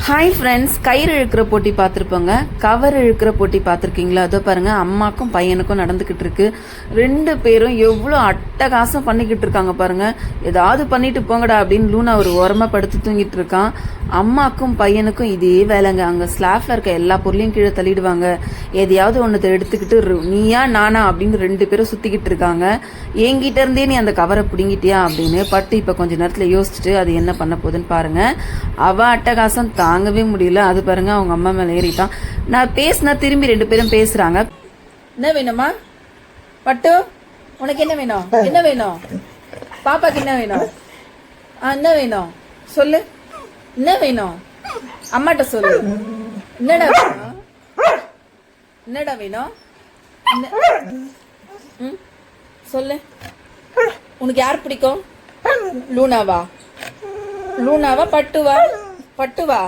Hi friends, கயிறு இழுக்கிற போட்டி பார்த்துருப்போங்க. கவர் இழுக்கிற போட்டி பார்த்துருக்கீங்களா? அதோ பாருங்க, அம்மாக்கும் பையனுக்கும் நடந்துக்கிட்டு இருக்கு. ரெண்டு பேரும் எவ்வளோ அட்டகாசம் பண்ணிக்கிட்டு இருக்காங்க பாருங்க. ஏதாவது பண்ணிட்டு போங்கடா அப்படின்னு லூனா ஒரு ஓரமாக படுத்து தூங்கிட்டு இருக்கான். அம்மாக்கும் பையனுக்கும் இதே வேலைங்க. அங்கே ஸ்லாப்ல இருக்க எல்லா பொருளையும் கீழே தள்ளிடுவாங்க. எதையாவது ஒன்றத்தை எடுத்துக்கிட்டு நீயா நானா அப்படின்னு ரெண்டு பேரும் சுற்றிக்கிட்டு இருக்காங்க. என்கிட்ட இருந்தே நீ அந்த கவரை பிடுங்கிட்டியா அப்படின்னு பட்டு இப்போ கொஞ்ச நேரத்தில் யோசிச்சுட்டு அது என்ன பண்ண போகுதுன்னு பாருங்க. அவ அட்டகாசம் தாங்கவே முடியல. அது பாருங்க, அவங்க அம்மா மேல ஏறிட்டான். நான் பேசினா திரும்பி ரெண்டு பேரும் பேசுறாங்க. என்ன வேணுமா பட்டு? உனக்கு என்ன வேணும்? என்ன வேணும்? பாப்பாக்கு என்ன வேணும்? என்ன வேணும் சொல்லு. என்ன வேணும்? அம்மாட்ட சொல்லு. என்னடா வேணும்? என்னடா வேணும்? சொல்லு. உனக்கு யார் பிடிக்கும்? லூனாவா? லூனாவா பட்டுவா? பட்டுவா?